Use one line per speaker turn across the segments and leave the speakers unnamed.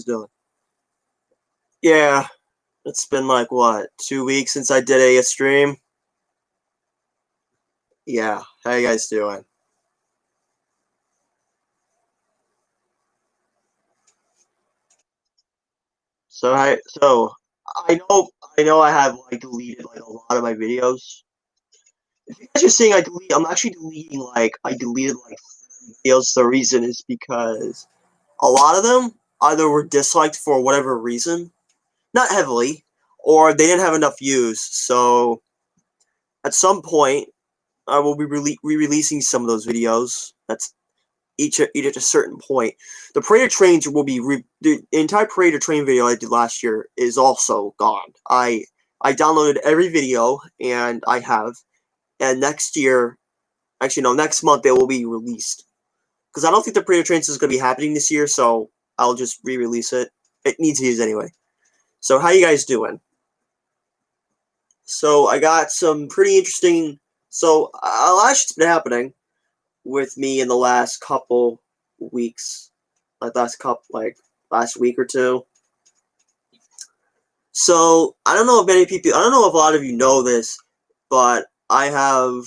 guys doing? Yeah, it's been like what, 2 weeks since I did a stream. Yeah, how you guys doing? So I know I have like deleted like a lot of my videos. If you guys are seeing I'm actually deleting I deleted like videos. The reason is because a lot of them either were disliked for whatever reason, not heavily, or they didn't have enough views. So at some point, I will be re-releasing some of those videos. That's each at a certain point. The Praetor Trains will be the entire Praetor Train video I did last year is also gone. I downloaded every video and I have, and next year, actually no, next month it will be released. Because I don't think the Praetor Trains is going to be happening this year, so I'll just re-release it. It needs views anyway. So how you guys doing? So I got some pretty interesting. So a lot's been happening with me in the last couple weeks, last week or two. So I don't know if many people, I don't know if a lot of you know this, but I have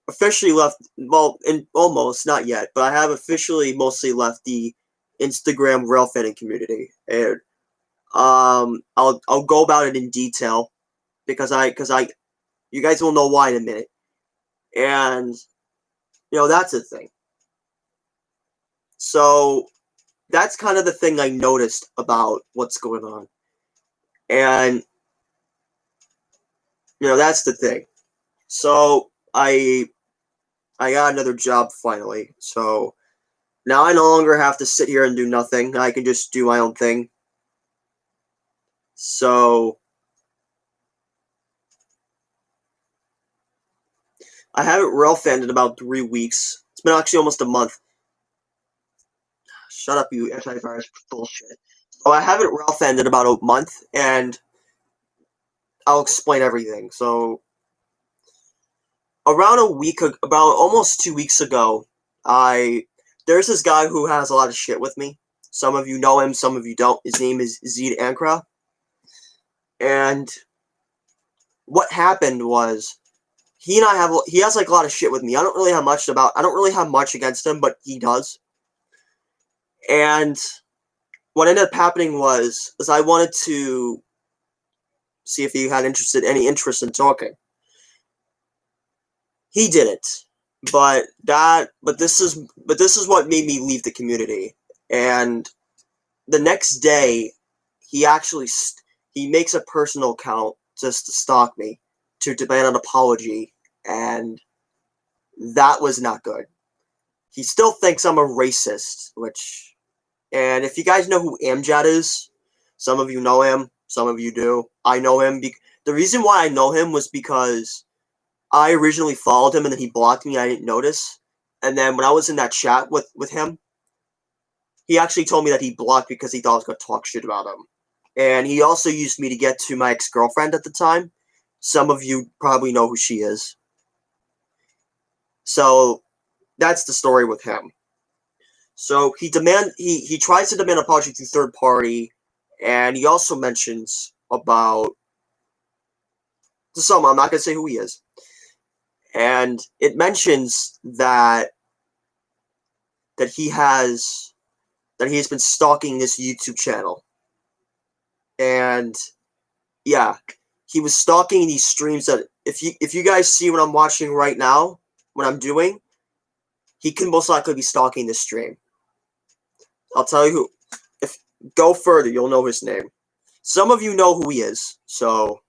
officially left. Well, almost not yet, but I have officially mostly left the Instagram railfanning community, and I'll go about it in detail because you guys will know why in a minute, and that's the thing. So that's kind of the thing I noticed about what's going on. And that's the thing. So I got another job finally. So now I no longer have to sit here and do nothing. I can just do my own thing. So I haven't railfanned in about 3 weeks. It's been actually almost a month. Shut up, you antivirus bullshit. So I haven't railfanned in about a month, and I'll explain everything. So around about almost 2 weeks ago, there's this guy who has a lot of shit with me. Some of you know him, some of you don't. His name is Zed Ankra. And what happened was he has like a lot of shit with me. I don't really have much against him, but he does. And what ended up happening was I wanted to see if he had any interest in talking. He didn't. But this is what made me leave the community. And the next day, he makes a personal account just to stalk me, to demand an apology, and that was not good. He still thinks I'm a racist, and if you guys know who Amjad is, some of you know him, some of you do. I know him. The reason why I know him was because I originally followed him and then he blocked me. I didn't notice. And then when I was in that chat with him, he actually told me that he blocked because he thought I was going to talk shit about him. And he also used me to get to my ex-girlfriend at the time. Some of you probably know who she is. So that's the story with him. So he tries to demand an apology through third party, and he also mentions about to someone, I'm not going to say who he is. And it mentions that he has been stalking this YouTube channel. And yeah, he was stalking these streams that if you guys see what I'm watching right now, what I'm doing, he can most likely be stalking this stream. I'll tell you who. If go further, you'll know his name. Some of you know who he is. So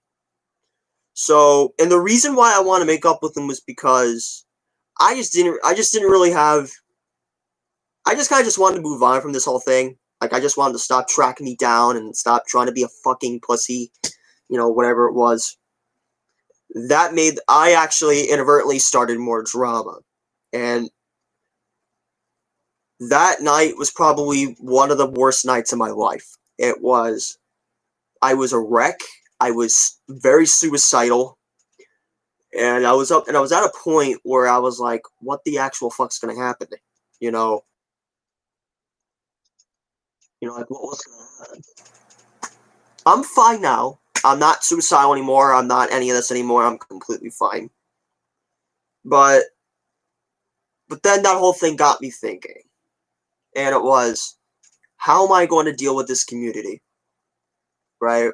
and the reason why I want to make up with him was because I just didn't really have. I just kind of just wanted to move on from this whole thing. Like, I just wanted to stop tracking me down and stop trying to be a fucking pussy, whatever it was. I actually inadvertently started more drama. And that night was probably one of the worst nights of my life. I was a wreck. I was very suicidal. And I was at a point where I was like, what the actual fuck's gonna happen? Like what's going to happen? I'm fine now. I'm not suicidal anymore. I'm not any of this anymore. I'm completely fine. But then that whole thing got me thinking. And it was, how am I going to deal with this community? Right?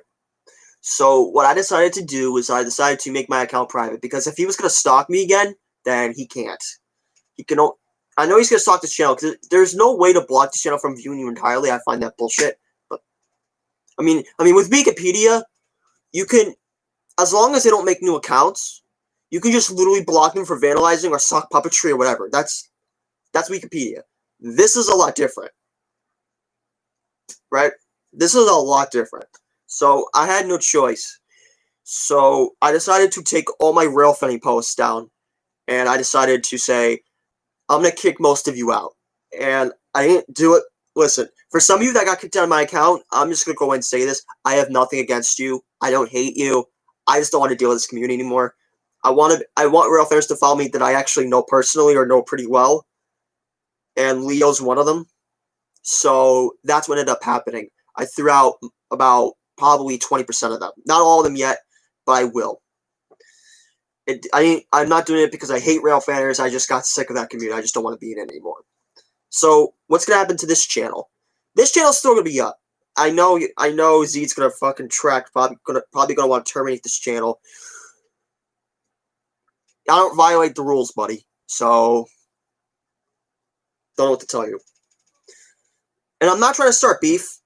So what I decided to do was I decided to make my account private, because if he was going to stalk me again, then he can't. He can. I know he's going to stalk this channel, because there's no way to block this channel from viewing you entirely. I find that bullshit. But I mean, with Wikipedia, you can, as long as they don't make new accounts, you can just literally block them for vandalizing or sock puppetry or whatever. That's Wikipedia. This is a lot different, right? This is a lot different. So I had no choice. So I decided to take all my rail fanning posts down, and I decided to say, I'm going to kick most of you out. And I didn't do it. Listen, for some of you that got kicked out of my account, I'm just going to go ahead and say this. I have nothing against you. I don't hate you. I just don't want to deal with this community anymore. I want rail fans to follow me that I actually know personally or know pretty well. And Leo's one of them. So that's what ended up happening. I threw out about probably 20% of them. Not all of them yet, but I will. I'm not doing it because I hate rail fanners. I just got sick of that community. I just don't want to be in it anymore. So what's gonna happen to this channel? This channel's still gonna be up. I know Zed's gonna fucking track. Probably gonna want to terminate this channel. I don't violate the rules, buddy. So don't know what to tell you. And I'm not trying to start beef.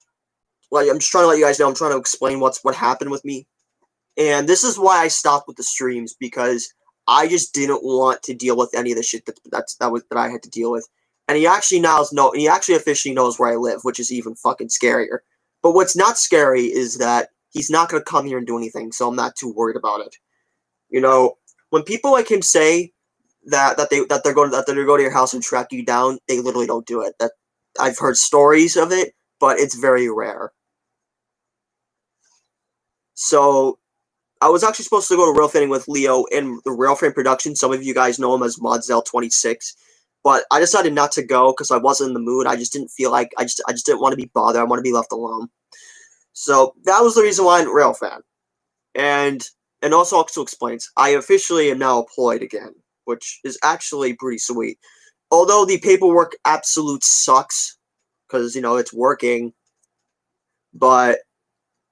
Like, I'm just trying to let you guys know. I'm trying to explain what happened with me. And this is why I stopped with the streams, because I just didn't want to deal with any of the shit that I had to deal with. And he actually officially knows where I live, which is even fucking scarier. But what's not scary is that he's not going to come here and do anything, so I'm not too worried about it. When people like him say that they're going to go to your house and track you down, they literally don't do it. That I've heard stories of it, but it's very rare. So I was actually supposed to go to rail fanning with Leo in the rail fan production. Some of you guys know him as Modzel26. But I decided not to go because I wasn't in the mood. I just didn't feel like I just didn't want to be bothered. I want to be left alone. So that was the reason why I'm rail fan. And also explains, I officially am now employed again, which is actually pretty sweet. Although the paperwork absolute sucks, because it's working. But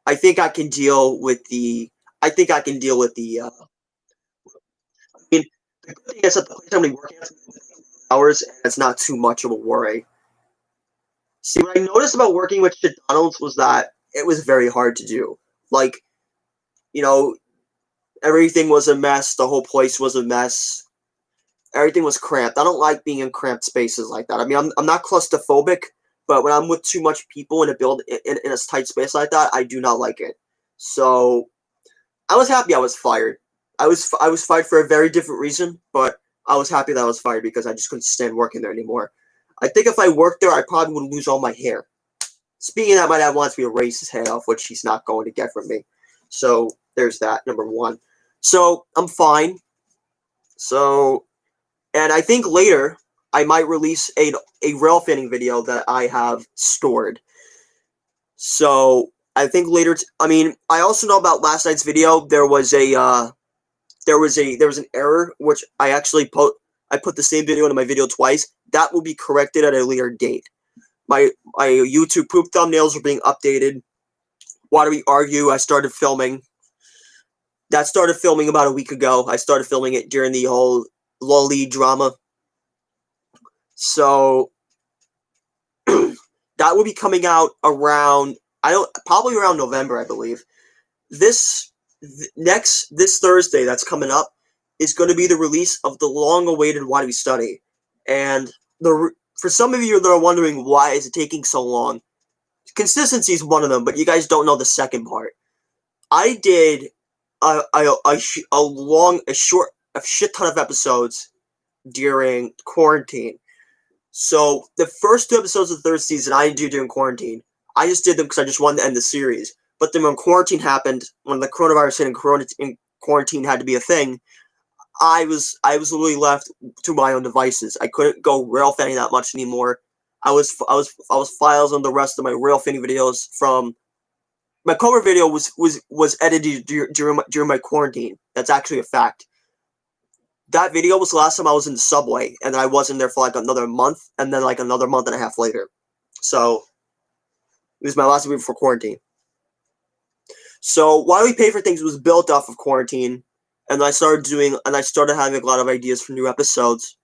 I think I can deal with the. I mean, the good thing is that the place I'm going to be working at hours, and it's not too much of a worry. See, what I noticed about working with McDonald's was that it was very hard to do. Like, everything was a mess. The whole place was a mess. Everything was cramped. I don't like being in cramped spaces like that. I mean, I'm not claustrophobic, but when I'm with too much people in a tight space like that, I do not like it. So I was happy I was fired. I was fired for a very different reason, but I was happy that I was fired because I just couldn't stand working there anymore. I think if I worked there, I probably would lose all my hair. Speaking of that, my dad wants me to raise his hair off, which he's not going to get from me. So there's that, number one. So I'm fine. So, and I think later I might release a rail fanning video that I have stored. So I think later. I also know about last night's video. There was an error, which I actually put the same video into my video twice. That will be corrected at a later date. My YouTube poop thumbnails are being updated. Why do we argue? I started filming. That started filming about a week ago. I started filming it during the whole lolly drama. So that will be coming out around probably around November, I believe. This Thursday that's coming up is going to be the release of the long-awaited Why Do We Study. And for some of you that are wondering why is it taking so long, consistency is one of them, but you guys don't know the second part. I did a shit ton of episodes during quarantine. So the first 2 episodes of the 3rd season I didn't do during quarantine. I just did them because I just wanted to end the series. But then when quarantine happened, when the coronavirus hit and quarantine had to be a thing, I was literally left to my own devices. I couldn't go rail fanning that much anymore. I was filing the rest of my Rail Fanny videos from my cover video was edited during my quarantine. That's actually a fact. That video was the last time I was in the subway, and then I wasn't there for like another month, and then like another month and a half later. So it was my last video before quarantine. So Why Do We Pay for Things was built off of quarantine, and I started having a lot of ideas for new episodes.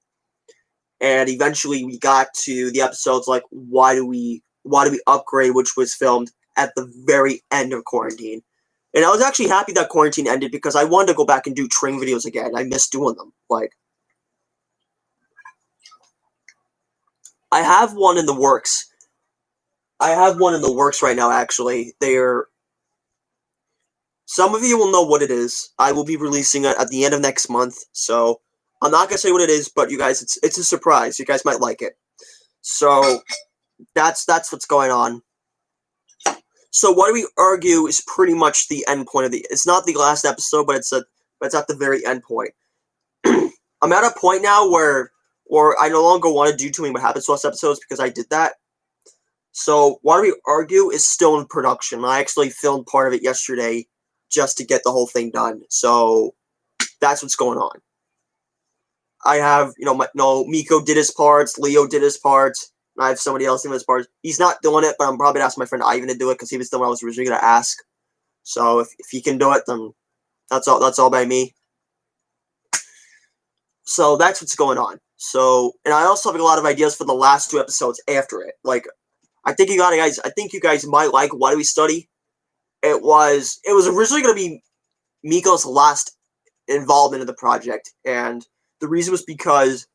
And eventually we got to the episodes like Why Do We Upgrade, which was filmed at the very end of quarantine. And I was actually happy that quarantine ended because I wanted to go back and do train videos again. I miss doing them. Like, I have one in the works. Right now, actually. Some of you will know what it is. I will be releasing it at the end of next month, so I'm not gonna say what it is, but you guys, it's a surprise. You guys might like it. So that's what's going on. So What Do We Argue is pretty much the end point of the. It's not the last episode, but it's at the very end point. I'm at a point now where I no longer want to do too many What Happens to Us episodes because I did that. So Why Do We Argue is still in production. I actually filmed part of it yesterday just to get the whole thing done. So that's what's going on. I have, Miko did his parts, Leo did his parts, and I have somebody else doing his parts. He's not doing it, but I'm probably going to ask my friend Ivan to do it because he was the one I was originally going to ask. So if he can do it, then that's all by me. So that's what's going on. So, and I also have a lot of ideas for the last 2 episodes after it. Like, I think you guys might like Why Do We Study. It was originally going to be Miko's last involvement in the project, and the reason was because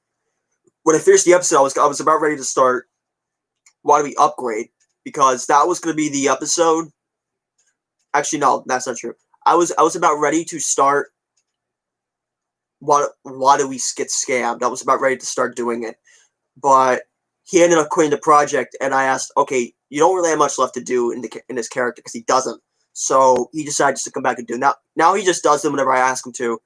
when I finished the episode, I was about ready to start Why Do We Upgrade, because that was going to be the episode. Actually, no, that's not true. I was about ready to start Why Do We Get Scammed. I was about ready to start doing it, but he ended up quitting the project, and I asked, okay, you don't really have much left to do in this character, because he doesn't. So he decided just to come back and do it. Now he just does them whenever I ask him to.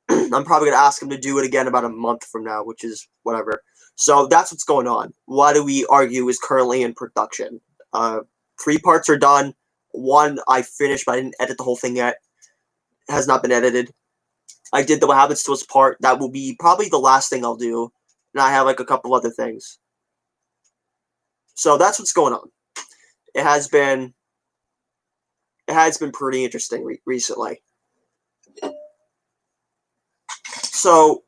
I'm probably going to ask him to do it again about a month from now, which is whatever. So that's what's going on. Why Do We Argue is currently in production. 3 parts are done. 1 I finished, but I didn't edit the whole thing yet. It has not been edited. I did the What Happens to Us part. That will be probably the last thing I'll do. And I have like a couple other things. So that's what's going on. It has been pretty interesting recently. So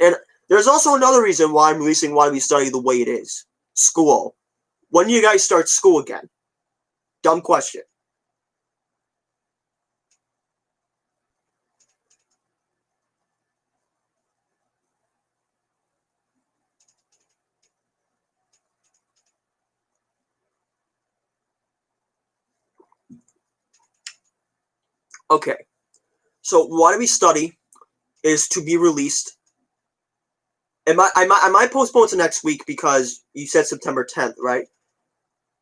and there's also another reason why I'm releasing Why Do We Study the way it is. School. When do you guys start school again? Dumb question. Okay. So Why Do We Study is to be released. I might postpone to next week because you said September 10th, right?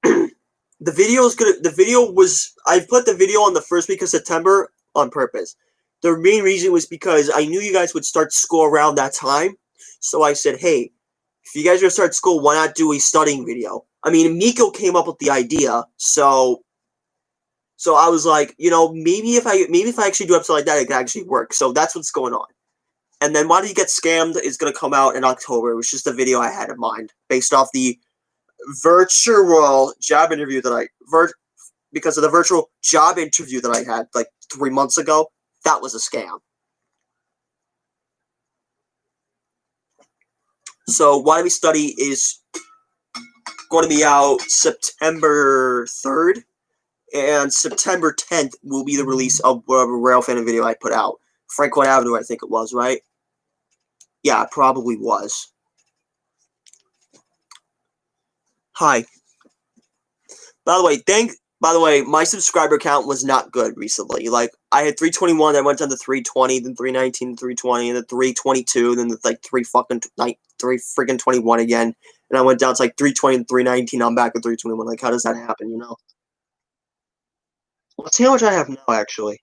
The video was, I put the video on the first week of September on purpose. The main reason was because I knew you guys would start school around that time. So I said, hey, if you guys are going to start school, why not do a studying video? I mean, Miko came up with the idea, so I was like, maybe if I actually do an episode like that, it could actually work. So that's what's going on. And then Why Do You Get Scammed is going to come out in October. It was just a video I had in mind based off the virtual job interview because of the virtual job interview that I had like 3 months ago. That was a scam. So Why Do We Study is going to be out September 3rd, and September 10th will be the release of whatever Rail Fan video I put out. Franklin Avenue, I think it was, right? Yeah, it probably was. Hi. By the way, my subscriber count was not good recently. Like, I had 321, I went down to 320, then 319, 320, and then 322, then like 321 again. And I went down to like 320 and 319, I'm back at 321. Like, how does that happen, Let's see how much I have now, actually.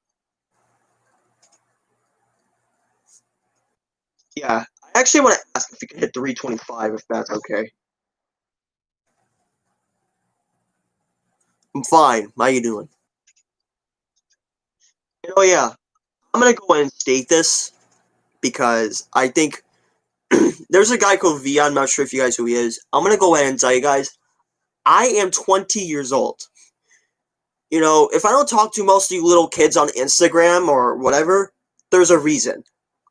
Yeah, I actually want to ask if you can hit 325, if that's okay. I'm fine. How you doing? Oh yeah, I'm gonna go ahead and state this because I think there's a guy called V. I'm not sure if you guys know who he is. I'm gonna go ahead and tell you guys. I am 20 years old. If I don't talk to most of you little kids on Instagram or whatever, there's a reason.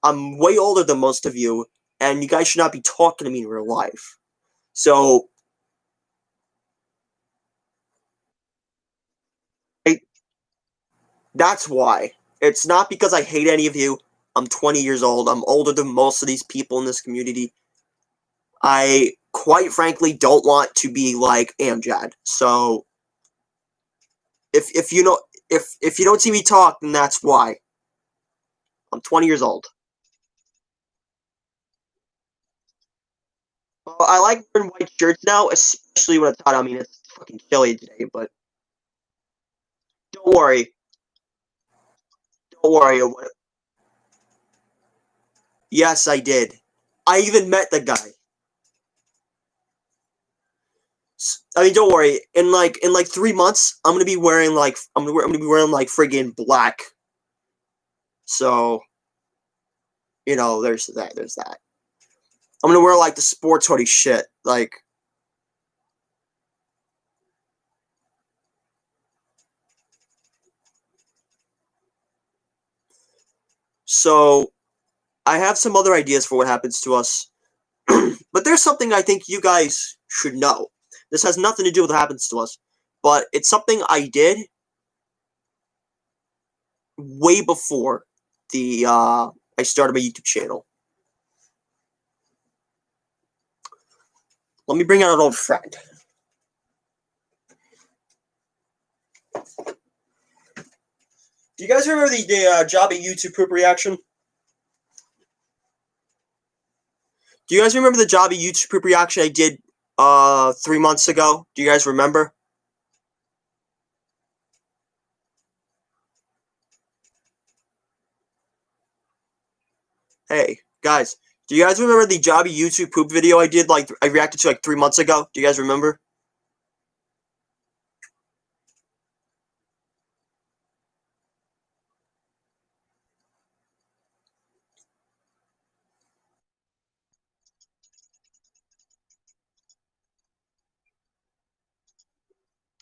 I'm way older than most of you, and you guys should not be talking to me in real life. So, I, that's why. It's not because I hate any of you. I'm 20 years old. I'm older than most of these people in this community. I, quite frankly, don't want to be like Amjad. So, if you know if you don't see me talk, then that's why. I'm 20 years old. Well, I like wearing white shirts now, especially when it's hot. I mean, it's fucking chilly today, but don't worry. Don't worry. Yes, I did. I even met the guy. I mean, don't worry. In like 3 months, I'm gonna be wearing like friggin' black. So there's that. There's that. I'm gonna wear like the sports hoodie shit. Like, so I have some other ideas for what happens to us. But there's something I think you guys should know. This has nothing to do with what happens to us, but it's something I did way before I started my YouTube channel. Let me bring out an old friend. Do you guys remember the Jobby YouTube poop reaction? Do you guys remember the Jobby YouTube poop reaction I did 3 months ago? Do you guys remember? Hey, guys, do you guys remember the Jobby YouTube poop video I did, like, I reacted to, like, 3 months ago? Do you guys remember?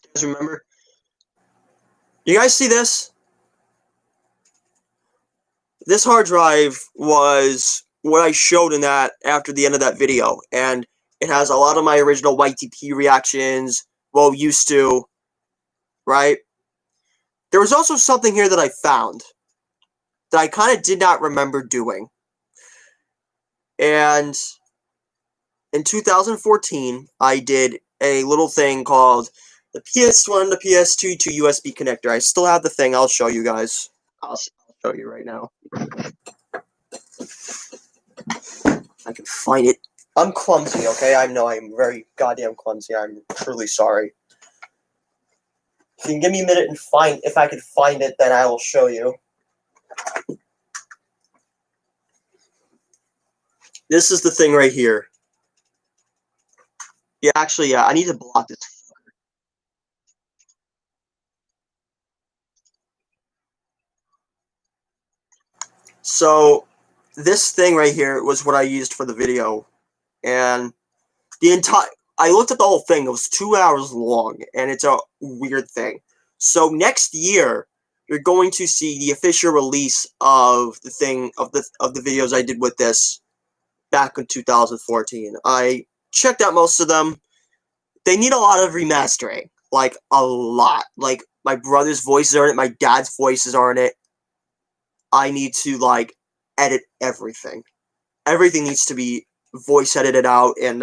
Do you guys remember? You guys see this? This hard drive was what I showed in that after the end of that video, and it has a lot of my original YTP reactions, well, used to, right? There was also something here that I found that I kind of did not remember doing. And in 2014, I did a little thing called the PS1 to PS2 to USB connector. I still have the thing. I'll show you guys. I'll show you right now. I can find it. I'm clumsy, okay? I know I'm very goddamn clumsy. I'm truly sorry. If you can give me a minute and if I can find it, then I will show you. This is the thing right here. Yeah, actually, I need to block this. So, this thing right here was what I used for the video. And I looked at the whole thing. It was 2 hours long, and it's a weird thing. So next year, you're going to see the official release of the thing of the videos I did with this back in 2014. I checked out most of them. They need a lot of remastering, like a lot. Like my brother's voices are in it, my dad's voices are in it. I need to like edit everything. Everything needs to be voice edited out and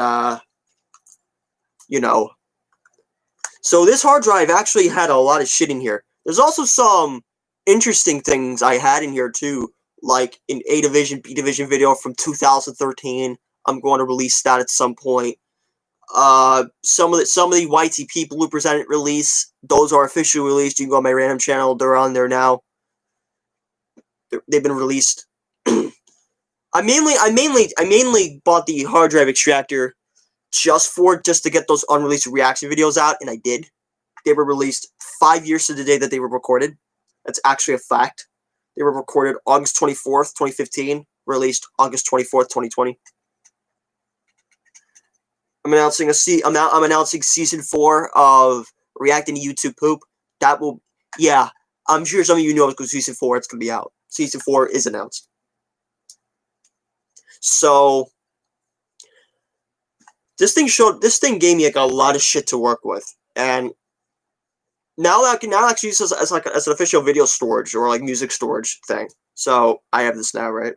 So this hard drive actually had a lot of shit in here. There's also some interesting things I had in here too, like an A Division, B Division video from 2013. I'm going to release that at some point. Some of the YTP bloopers I didn't release, those are officially released. You can go on my random channel; they're on there now. They've been released. I mainly bought the hard drive extractor just to get those unreleased reaction videos out, and I did. they were released 5 years to the day that they were recorded. That's actually a fact. They were recorded August 24th, 2015, released August 24th, 2020. I'm announcing I'm announcing season 4 of Reacting to YouTube Poop. That will, yeah, I'm sure some of you know because season 4 it's gonna be out. Season 4 is announced. So this thing gave me like a lot of shit to work with, and now I can actually use this as an official video storage or like music storage thing. So I have this now, right?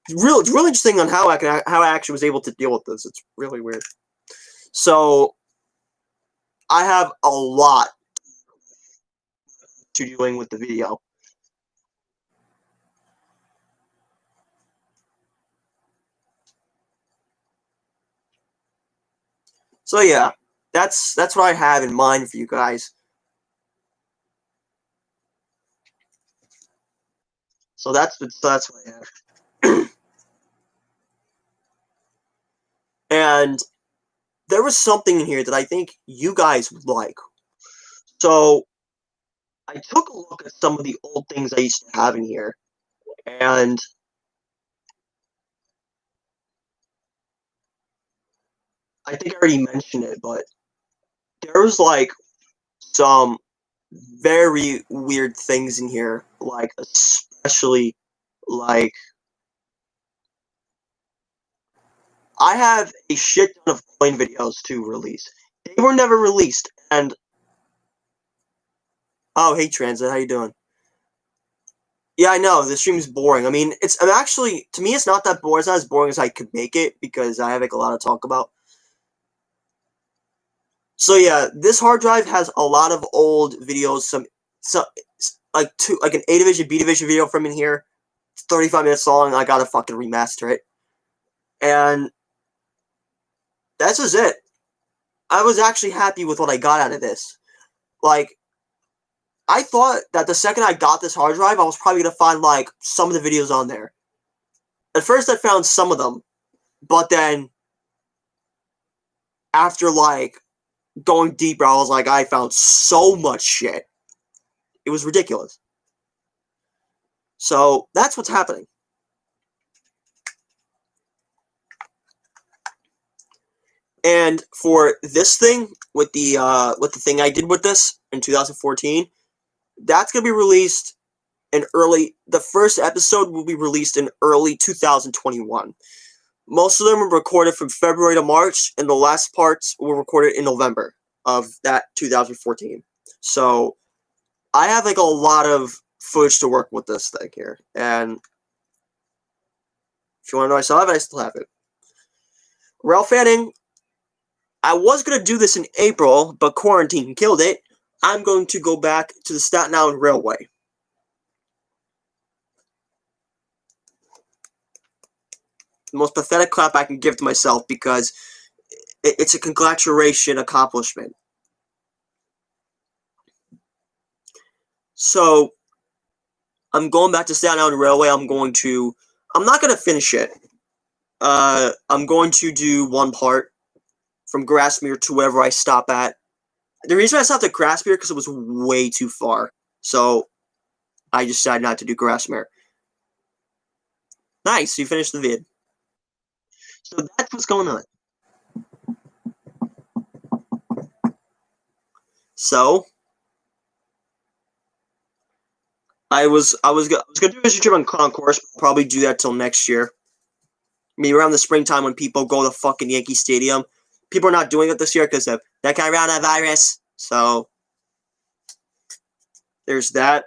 It's really interesting on how I actually was able to deal with this. It's really weird. So I have a lot to doing with the video. So yeah, that's what I have in mind for you guys. So that's what I have. And there was something in here that I think you guys would like. So I took a look at some of the old things I used to have in here, and I think I already mentioned it, but there's like some very weird things in here, like especially like I have a shit ton of coin videos to release. They were never released, and oh, hey Transit, how you doing? Yeah, I know this stream is boring. I mean, I'm actually, to me, it's not that boring. It's not as boring as I could make it because I have like a lot to talk about. So yeah, this hard drive has a lot of old videos. Some like an A Division, B Division video from in here. It's 35 minutes long. I gotta fucking remaster it, and that's just it. I was actually happy with what I got out of this. Like, I thought that the second I got this hard drive, I was probably gonna find like some of the videos on there. At first, I found some of them, but then after like going deeper, I was like, I found so much shit. It was ridiculous. So that's what's happening. And for this thing, with the thing I did with this in 2014, that's gonna be released in early. The first episode will be released in early 2021. Most of them were recorded from February to March, and the last parts were recorded in November of that 2014. So I have like a lot of footage to work with this thing here, and if you want to know I still have it, I still have it. Ralph Fanning, I was going to do this in April, but quarantine killed it. I'm going to go back to the Staten Island Railway. The most pathetic clap I can give to myself because it's a congratulation accomplishment. So, I'm going back to Staten Island Railway. I'm not going to finish it. I'm going to do one part from Grasmere to wherever I stop at. The reason I stopped at Grasmere because it was way too far. So, I decided not to do Grasmere. Nice, you finished the vid. So that's what's going on. So I was gonna do a trip on Concourse, probably do that till next year. Maybe around the springtime when people go to fucking Yankee Stadium. People are not doing it this year because of that coronavirus. So there's that.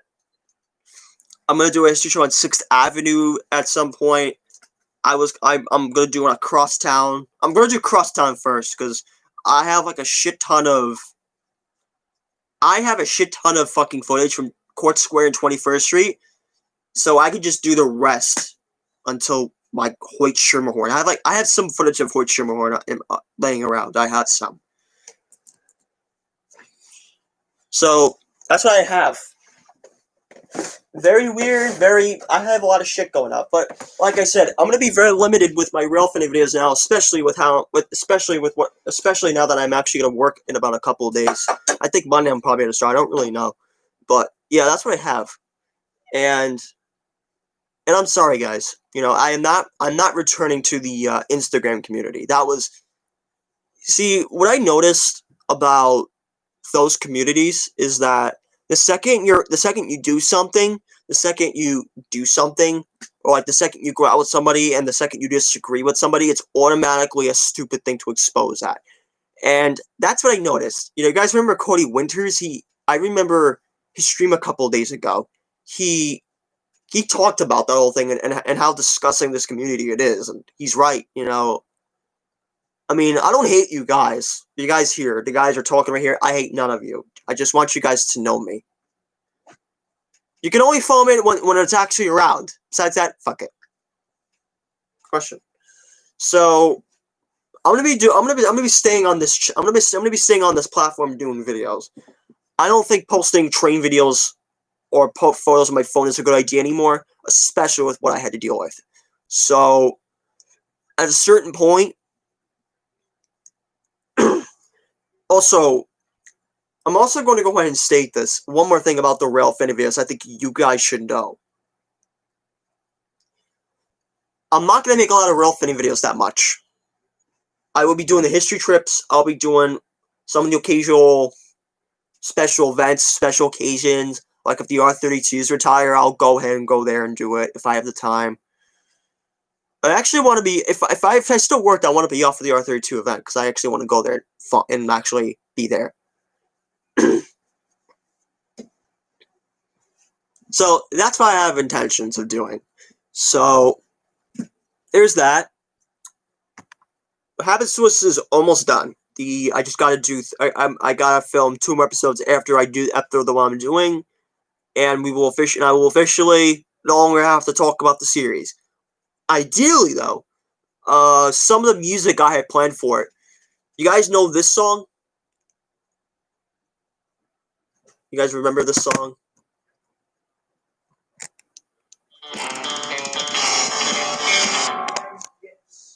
I'm gonna do a history show on 6th Avenue at some point. I'm gonna do one at Crosstown. I'm gonna do Crosstown first because I have like a shit ton of fucking footage from Court Square and 21st Street, so I could just do the rest until like Hoyt Schermerhorn. I have some footage of Hoyt Schermerhorn laying around. I have some. So that's what I have. Very weird, I have a lot of shit going up, but like I said, I'm gonna be very limited with my Rail Finny videos now, especially especially now that I'm actually gonna work in about a couple of days. I think Monday I'm probably gonna start, I don't really know. But yeah, that's what I have. And I'm sorry guys. I'm not returning to the Instagram community. See, what I noticed about those communities is that the second you do something, or like the second you go out with somebody and the second you disagree with somebody, it's automatically a stupid thing to expose at. And that's what I noticed. You guys remember Cody Winters? I remember his stream a couple of days ago. He talked about that whole thing and how disgusting this community it is, and he's right. I mean, I don't hate you guys. You guys here, the guys are talking right here. I hate none of you. I just want you guys to know me. You can only follow me when it's actually around. Besides that, fuck it. Question. So I'm gonna be staying on this. I'm gonna be staying on this platform doing videos. I don't think posting train videos or photos on my phone is a good idea anymore, especially with what I had to deal with. So at a certain point. Also, I'm also going to go ahead and state this. One more thing about the Rail Finny videos I think you guys should know. I'm not going to make a lot of Rail Finny videos that much. I will be doing the history trips. I'll be doing some of the occasional special events, special occasions. Like if the R32s retire, I'll go ahead and go there and do it if I have the time. I actually want to be, if I still worked, I want to be off for the R32 event because I actually want to go there and actually be there. So that's what I have intentions of doing. So there's that. What Happens to Us is almost done. I just gotta do. I gotta film 2 more episodes after the one I'm doing, and I will officially no longer have to talk about the series. Ideally, though, some of the music I had planned for it. You guys know this song? You guys remember this song?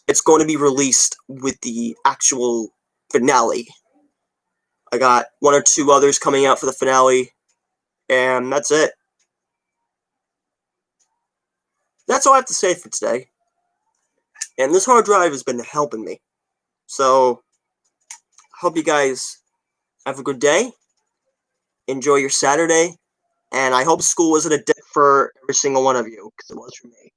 It's going to be released with the actual finale. I got 1 or 2 others coming out for the finale, and that's it. That's all I have to say for today. And this hard drive has been helping me. So, hope you guys have a good day. Enjoy your Saturday. And I hope school wasn't a dick for every single one of you, because it was for me.